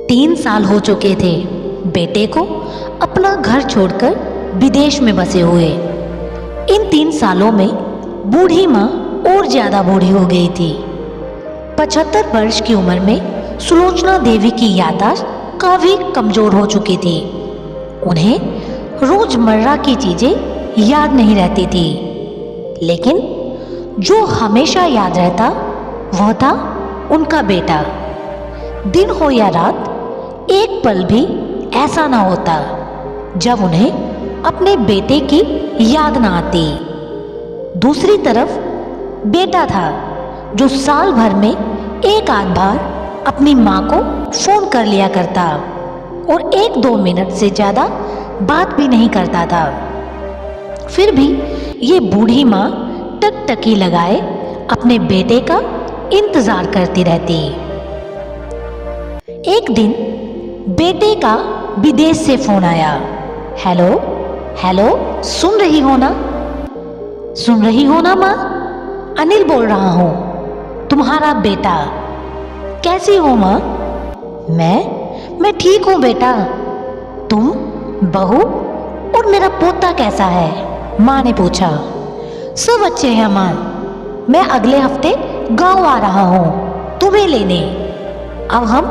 3 साल हो चुके थे बेटे को अपना घर छोड़कर विदेश में बसे हुए। इन 3 सालों में बूढ़ी माँ और ज्यादा बूढ़ी हो गई थी। 75 वर्ष की उम्र में सुलोचना देवी की याददाश्त काफी कमजोर हो चुकी थी। उन्हें रोजमर्रा की चीजें याद नहीं रहती थी, लेकिन जो हमेशा याद रहता वह था उनका बेटा। दिन हो या रात, एक पल भी ऐसा ना होता जब उन्हें अपने बेटे की याद ना आती। दूसरी तरफ बेटा था जो साल भर में एक आध बार अपनी माँ को फोन कर लिया करता और 1-2 मिनट से ज्यादा बात भी नहीं करता था। फिर भी ये बूढ़ी माँ टकटकी लगाए अपने बेटे का इंतजार करती रहती। एक दिन बेटे का विदेश से फोन आया। हेलो हेलो, सुन रही हो ना? सुन रही हो ना माँ? अनिल बोल रहा हूँ, तुम्हारा बेटा। कैसी हो माँ? मैं ठीक हूँ बेटा। तुम, बहू और मेरा पोता कैसा है? माँ ने पूछा। सब अच्छे हैं माँ। मैं अगले हफ्ते गांव आ रहा हूँ तुम्हें लेने। अब हम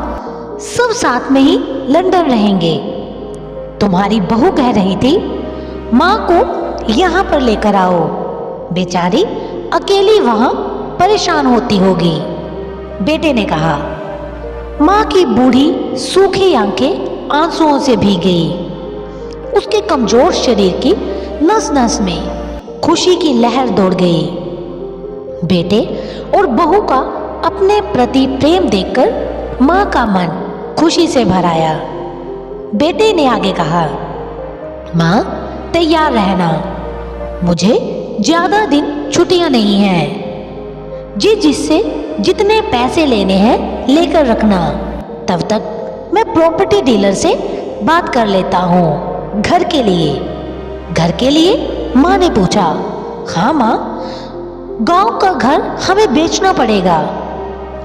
सब साथ में ही लंदन रहेंगे। तुम्हारी बहू कह रही थी माँ को यहाँ पर लेकर आओ, बेचारी अकेली वहां परेशान होती होगी, बेटे ने कहा। माँ की बूढ़ी सूखी आंखें आंसुओं से भीग गई। उसके कमजोर शरीर की नस नस में खुशी की लहर दौड़ गई। बेटे और बहू का अपने प्रति प्रेम देखकर माँ का मन खुशी से भर आया। बेटे ने आगे कहा, माँ तैयार रहना, मुझे ज्यादा दिन छुट्टियां नहीं हैं। जिससे जितने पैसे लेने हैं लेकर रखना। तब तक मैं प्रॉपर्टी डीलर से बात कर लेता हूँ। घर के लिए? घर के लिए? माँ ने पूछा। हाँ माँ, गांव का घर हमें बेचना पड़ेगा।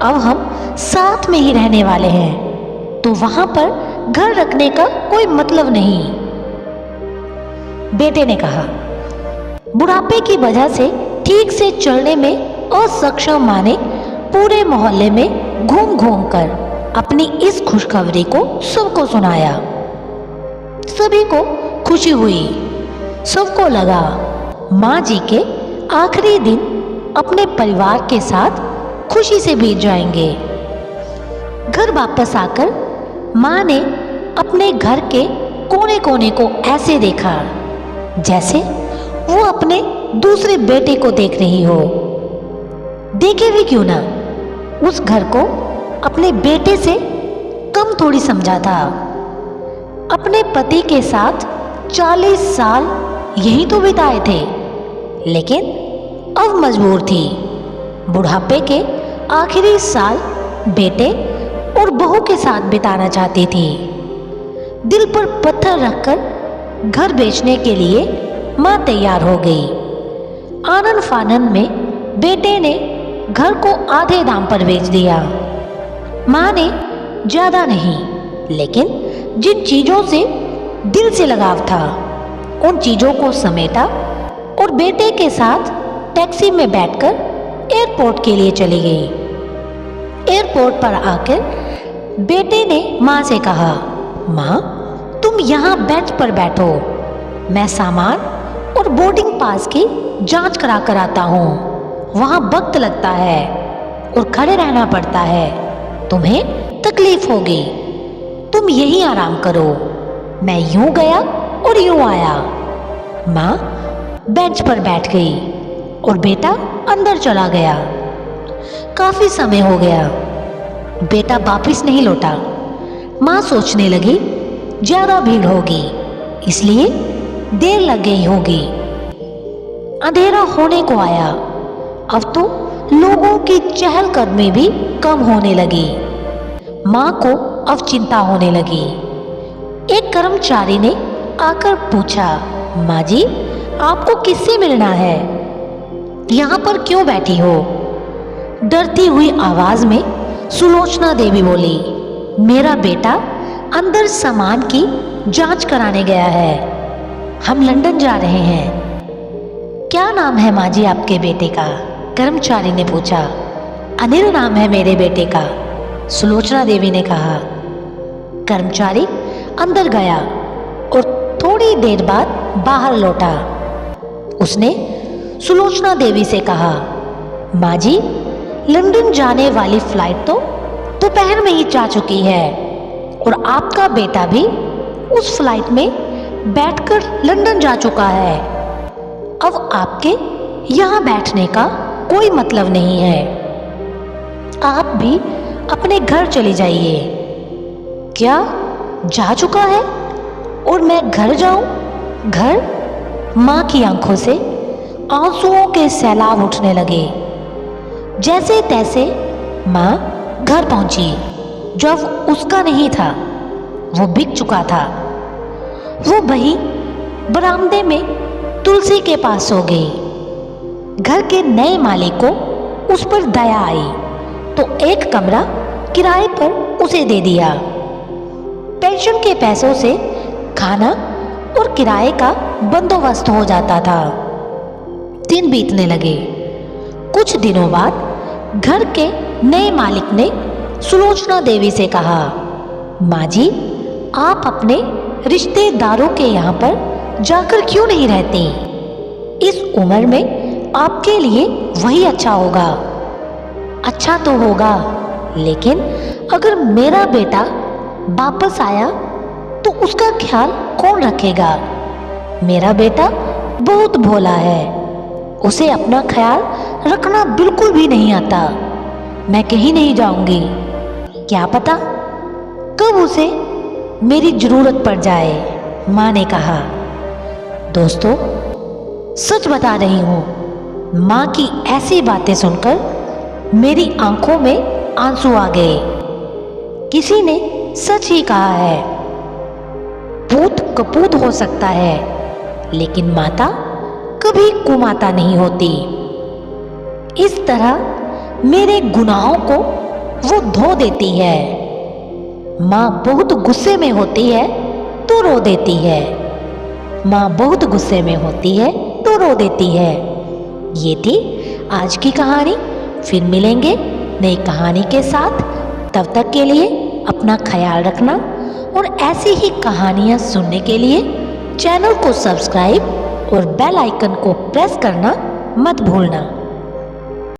अब हम साथ में ही रहने वाले हैं, तो वहां पर घर रखने का कोई मतलब नहीं, बेटे ने कहा। बुढ़ापे की वजह से ठीक से चलने में असक्षम माँ ने पूरे मोहल्ले में घूम घूम कर अपनी इस खुशखबरी को सबको सुनाया। सभी को खुशी हुई। सबको लगा माँ जी के आखिरी दिन अपने परिवार के साथ खुशी से बीत जाएंगे। घर वापस आकर माँ ने अपने घर के कोने कोने को ऐसे देखा जैसे वो अपने दूसरे बेटे को देख रही हो। देखे भी क्यों ना, उस घर को अपने बेटे से कम थोड़ी समझा था। अपने पति के साथ 40 साल यही तो बिताए थे, लेकिन अब मजबूर थी बुढ़ापे के आखिरी साल बेटे और बहू के साथ बिताना चाहती थी। दिल पर पत्थर रखकर घर बेचने के लिए माँ तैयार हो गई। आनन फानन में बेटे ने घर को आधे दाम पर बेच दिया। माँ ने ज्यादा नहीं, लेकिन जिन चीजों से दिल से लगाव था उन चीजों को समेटा और बेटे के साथ टैक्सी में बैठकर एयरपोर्ट के लिए चली गई। एयरपोर्ट पर आकर बेटे ने माँ से कहा, माँ तुम यहाँ बेंच पर बैठो, मैं सामान और बोर्डिंग पास की जांच करा कर आता हूँ। वहाँ वक्त लगता है और खड़े रहना पड़ता है, तुम्हें तकलीफ होगी। तुम यहीं आराम करो। मैं यूं गया और यूं आया। माँ बेंच पर बैठ गई और बेटा अंदर चला गया। काफी समय हो गया, बेटा वापिस नहीं लौटा। माँ सोचने लगी ज्यादा भीड़ होगी, इसलिए देर लग गई होगी। अंधेरा होने को आया। अब तो लोगों की चहलकदमी भी कम होने लगी। माँ को अब चिंता होने लगी। एक कर्मचारी ने आकर पूछा, माँ जी आपको किससे मिलना है? यहाँ पर क्यों बैठी हो? डरती हुई आवाज में सुलोचना देवी बोली, मेरा बेटा अंदर सामान की जांच कराने गया है। हम लंदन जा रहे हैं। क्या नाम है माँ जी आपके बेटे का? कर्मचारी ने पूछा। अनिल नाम है मेरे बेटे का, सुलोचना देवी ने कहा। कर्मचारी अंदर गया और थोड़ी देर बाद बाहर लौटा। उसने सुलोचना देवी से कहा, माँ जी, लंदन जाने वाली फ्लाइट तो दोपहर में ही जा चुकी है और आपका बेटा भी उस फ्लाइट में बैठकर लंदन जा चुका है। अब आपके यहाँ बैठने का कोई मतलब नहीं है। आप भी अपने घर चले जाइए। क्या जा चुका है और मैं घर जाऊं? घर? माँ की आंखों से आंसुओं के सैलाब उठने लगे। जैसे तैसे माँ घर पहुंची। जब उसका नहीं था, वो बिक चुका था। वो वहीं बरामदे में तुलसी के पास सो गई। घर के नए मालिक को उस पर दया आई तो एक कमरा किराए पर उसे दे दिया। पेंशन के पैसों से खाना और किराए का बंदोबस्त हो जाता था। दिन बीतने लगे। कुछ दिनों बाद घर के नए मालिक ने सुलोचना देवी से कहा, माँ जी, आप अपने रिश्तेदारों के यहाँ पर जाकर क्यों नहीं रहती? इस उम्र में आपके लिए वही अच्छा होगा। अच्छा तो होगा, लेकिन अगर मेरा बेटा वापस आया तो उसका ख्याल कौन रखेगा? मेरा बेटा बहुत भोला है, उसे अपना ख्याल रखना बिल्कुल भी नहीं आता। मैं कहीं नहीं जाऊंगी। क्या पता कब उसे मेरी जरूरत पड़ जाए, माँ ने कहा। दोस्तों, सच बता रही हूँ, माँ की ऐसी बातें सुनकर मेरी आंखों में आंसू आ गए। किसी ने सच ही कहा है, पूत कपूत हो सकता है, लेकिन माता कभी कुमाता नहीं होती। इस तरह मेरे गुनाहों को वो धो देती है। माँ बहुत गुस्से में होती है तो रो देती है। माँ बहुत गुस्से में होती है तो रो देती है। ये थी आज की कहानी। फिर मिलेंगे नई कहानी के साथ। तब तक के लिए अपना ख्याल रखना और ऐसी ही कहानियाँ सुनने के लिए चैनल को सब्सक्राइब और बेल आइकन को प्रेस करना मत भूलना।